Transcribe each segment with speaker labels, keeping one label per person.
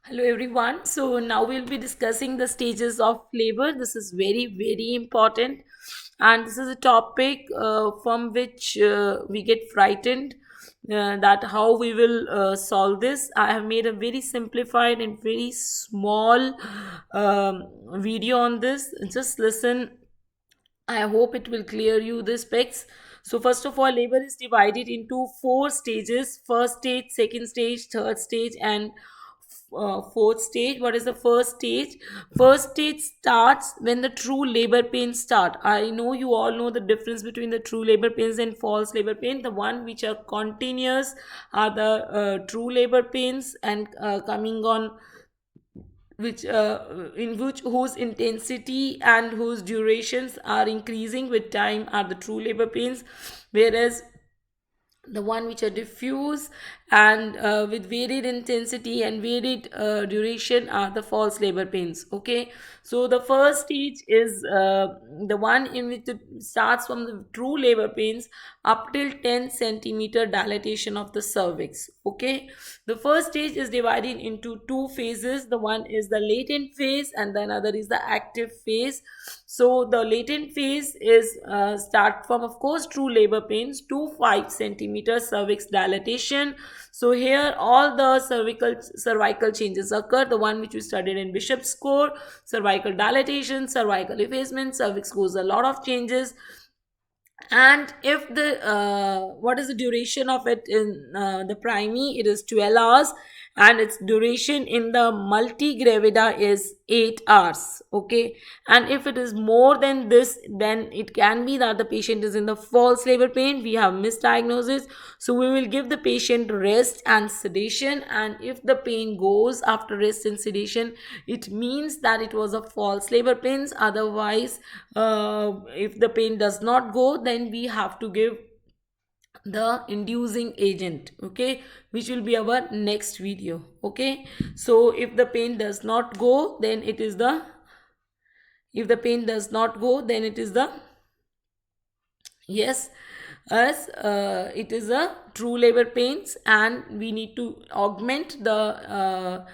Speaker 1: Hello everyone. So now we'll be discussing the stages of labor. This is very important, and this is a topic from which we get frightened that how we will solve this. I have made a very simplified and very small video on this. Just listen. I hope it will clear you the specs. So first of all, labor is divided into four stages: first stage, second stage, third stage, and fourth stage. What is the first stage? First stage starts when the true labor pains start. I know you all know the difference between the true labor pains and false labor pain. The one which are continuous are the true labor pains, and coming on which in which whose intensity and whose durations are increasing with time are the true labor pains, whereas the one which are diffuse and with varied intensity and varied duration are the false labor pains. Okay, so the first stage is the one in which it starts from the true labor pains up till 10 centimeter dilatation of the cervix. Okay, the first stage is divided into two phases. The one is the latent phase and the another is the active phase. So the latent phase is start from, of course, true labor pains to 5 centimeter cervix dilatation. So here all the cervical changes occur. The one which we studied in Bishop's score: cervical dilatation, cervical effacement, cervix goes a lot of changes. And if the what is the duration of it in the primary, it is 12 hours, and its duration in the multigravida is 8 hours. Okay, and if it is more than this, then it can be that the patient is in the false labor pain. We have misdiagnosis, so we will give the patient rest and sedation, and if the pain goes after rest and sedation, it means that it was a false labor pains. Otherwise, if the pain does not go, then we have to give the inducing agent. Okay, which will be our next video. Okay, so if the pain does not go, then it is the if the pain does not go, then it is the yes, as it is a true labor pains, and we need to augment the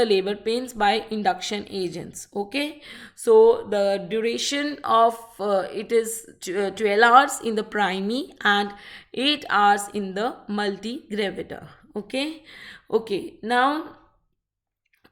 Speaker 1: labor pains by induction agents. Okay, so the duration of it is 12 hours in the primary and 8 hours in the multigravida. Okay, okay, now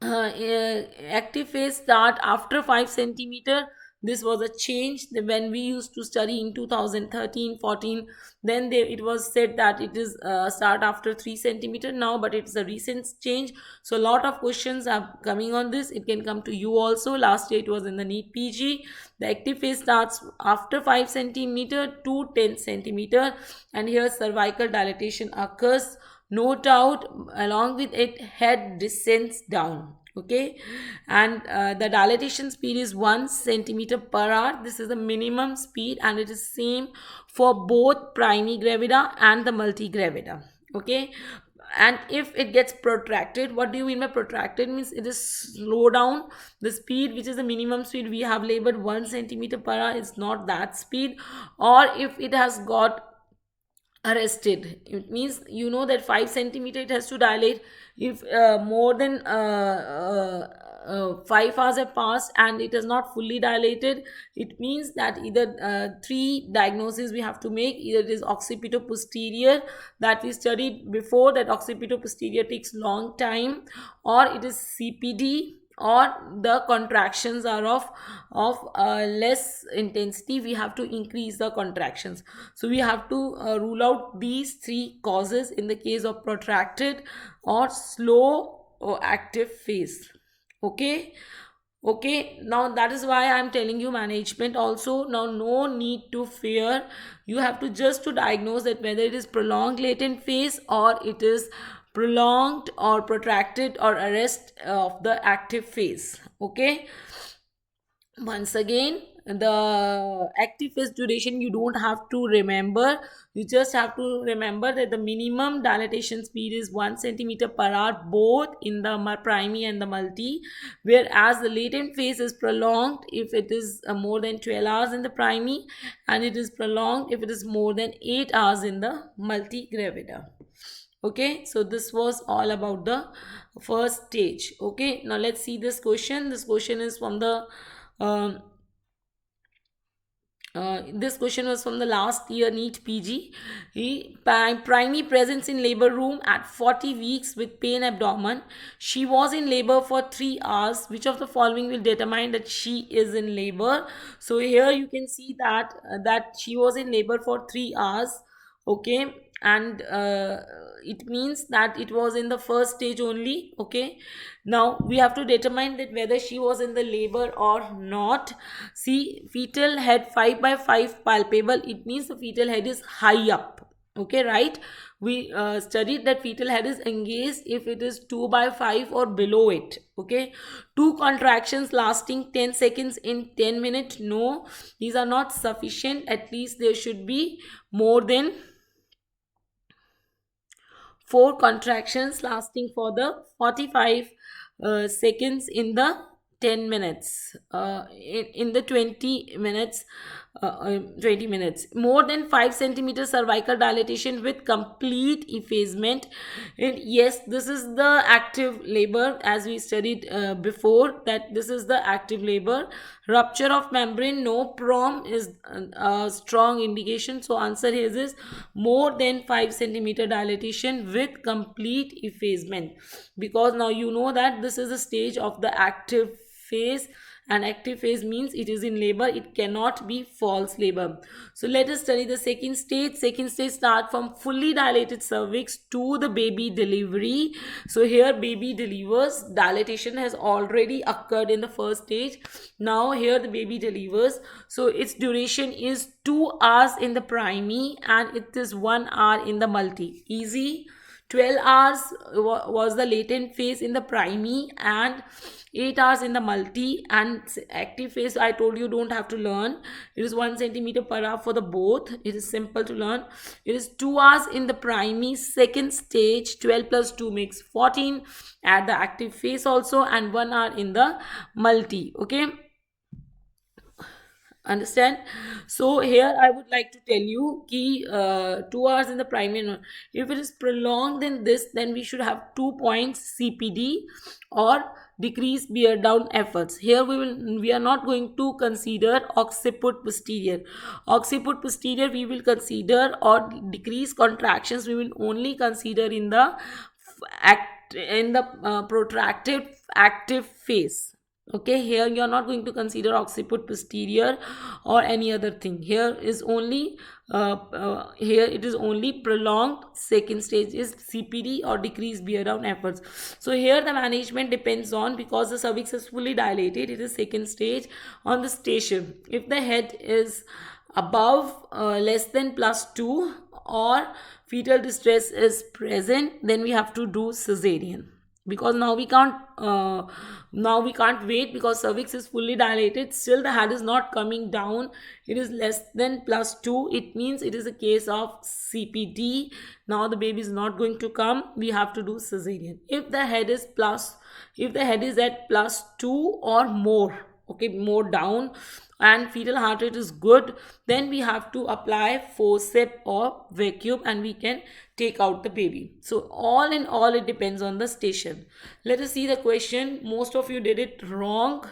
Speaker 1: active phase start after 5 centimeter. This was a change when we used to study in 2013-14. Then it was said that it is start after 3 centimeter now, but it's a recent change. So a lot of questions are coming on this. It can come to you also. Last year it was in the NEET PG. The active phase starts after 5 centimeter to 10 centimeter, and here cervical dilatation occurs, no doubt. Along with it, head descends down. Okay, and the dilatation speed is 1 centimeter per hour. This is the minimum speed, and it is same for both primary gravida and the multigravida. Okay, and if it gets protracted, what do you mean by protracted? Means it is slow down. The speed which is the minimum speed we have labeled 1 centimeter per hour is not that speed. Or if it has got arrested, it means you know that 5 centimeter it has to dilate. If more than 5 hours have passed and it is not fully dilated, it means that either three diagnoses we have to make. Either it is occipito posterior that we studied before, that occipito posterior takes long time, or it is CPD, or the contractions are of less intensity. We have to increase the contractions. So we have to rule out these three causes in the case of protracted or slow or active phase. Okay, okay, now that is why I'm telling you management also. Now no need to fear. You have to just to diagnose that whether it is prolonged latent phase or it is prolonged or protracted or arrest of the active phase. Okay, once again, the active phase duration you don't have to remember. You just have to remember that the minimum dilatation speed is 1 centimeter per hour both in the primary and the multi, whereas the latent phase is prolonged if it is more than 12 hours in the primary, and it is prolonged if it is more than 8 hours in the multigravida. Okay, so this was all about the first stage. Okay, now let's see this question. This question is from the um, this question was from the last year NEET PG. Primary presence in labor room at 40 weeks with pain abdomen. She was in labor for 3 hours. Which of the following will determine that she is in labor? So here you can see that she was in labor for 3 hours. Okay, and it means that it was in the first stage only. Okay, now we have to determine that whether she was in the labor or not. See, fetal head 5 by 5 palpable, it means the fetal head is high up. Okay, right? We studied that fetal head is engaged if it is 2 by 5 or below it. Okay, two contractions lasting 10 seconds in 10 minutes, no, these are not sufficient. At least there should be more than 4 contractions lasting for the 45 seconds in the 10 minutes, in the 20 minutes, 20 minutes. More than 5 centimeter cervical dilatation with complete effacement. And yes, this is the active labor, as we studied before, that this is the active labor. Rupture of membrane, no. Prom is a strong indication. So answer here is more than 5 centimeter dilatation with complete effacement, because now you know that this is the stage of the active phase, and active phase means it is in labor, it cannot be false labor. So let us study the second stage. Second stage start from fully dilated cervix to the baby delivery. So here baby delivers, dilatation has already occurred in the first stage. Now here the baby delivers. So its duration is 2 hours in the primary and it is 1 hour in the multi. Easy. 12 hours was the latent phase in the primary and 8 hours in the multi. And active phase, I told you, don't have to learn. It is 1 centimeter per hour for the both. It is simple to learn. It is 2 hours in the primary. Second stage, 12 plus 2 makes 14 at the active phase also, and 1 hour in the multi. Okay, understand? So here I would like to tell you key 2 hours in the primary. If it is prolonged than this, then we should have 2 points CPD or decrease bear down efforts. Here we are not going to consider occiput posterior. Occiput posterior we will consider, or decrease contractions we will only consider in the protracted active phase. Okay, here you are not going to consider occiput posterior or any other thing. Here is only here it is only prolonged. Second stage is CPD or decreased bear down efforts. So here the management depends on, because the cervix is fully dilated, it is second stage, on the station. If the head is above less than +2 or fetal distress is present, then we have to do cesarean, because now we can't wait, because cervix is fully dilated, still the head is not coming down, it is less than +2, it means it is a case of CPD. Now the baby is not going to come, we have to do cesarean. If the head is at +2 or more, okay, more down, and fetal heart rate is good, then we have to apply forceps or vacuum and we can take out the baby. So all in all, it depends on the station. Let us see the question. Most of you did it wrong.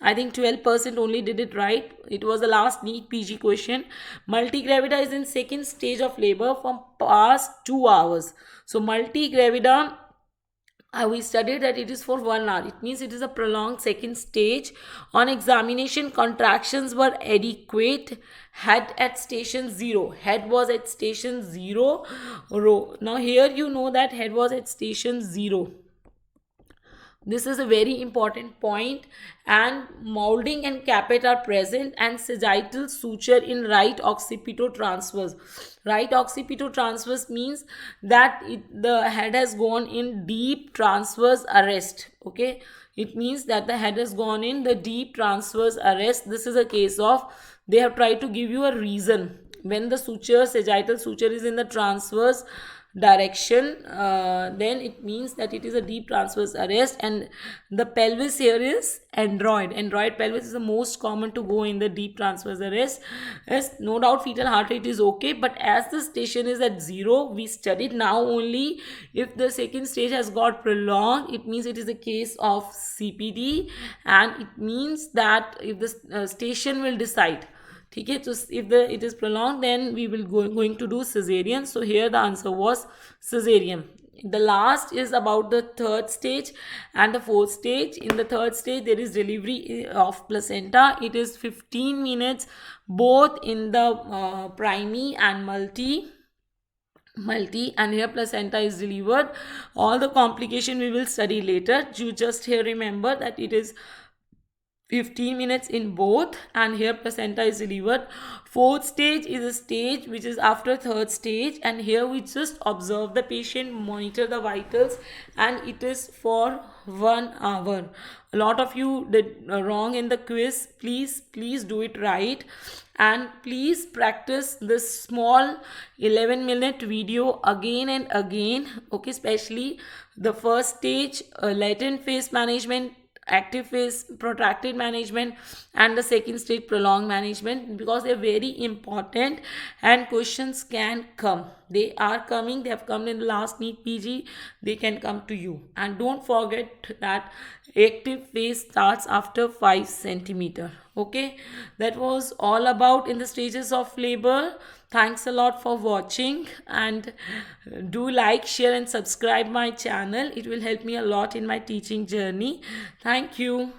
Speaker 1: I think 12% only did it right. It was the last NEET PG question. Multigravida is in second stage of labor from past 2 hours. So multigravida, we studied that it is for 1 hour. It means it is a prolonged second stage. On examination, contractions were adequate. Head at station 0. Head was at station 0. Now here you know that head was at station 0. This is a very important point. And molding and capet are present, and sagittal suture in right occipitotransverse. Right occipitotransverse means that the head has gone in deep transverse arrest. Okay, it means that the head has gone in the deep transverse arrest. This is a case of, they have tried to give you a reason. When the suture, sagittal suture, is in the transverse direction, then it means that it is a deep transverse arrest. And the pelvis here is android pelvis is the most common to go in the deep transverse arrest. Yes, no doubt fetal heart rate is okay, but as the station is at 0, we studied now only if the second stage has got prolonged, it means it is a case of CPD, and it means that if the station will decide. Okay, so if it is prolonged, then we will going to do cesarean. So here the answer was cesarean. The last is about the third stage and the fourth stage. In the third stage, there is delivery of placenta. It is 15 minutes both in the primary and multi, and here placenta is delivered. All the complication we will study later. You just here remember that it is 15 minutes in both, and here placenta is delivered. Fourth stage is a stage which is after third stage, and here we just observe the patient, monitor the vitals, and it is for 1 hour. A lot of you did wrong in the quiz. Please do it right, and please practice this small 11-minute video again and again. Okay, especially the first stage, latent phase management, active phase protracted management, and the second stage prolonged management, because they're very important and questions can come. They are coming, they have come in the last NEET PG, they can come to you. And don't forget that active phase starts after 5 centimeter. Okay, that was all about in the stages of labor. Thanks a lot for watching, and do like, share and subscribe my channel. It will help me a lot in my teaching journey. Thank you.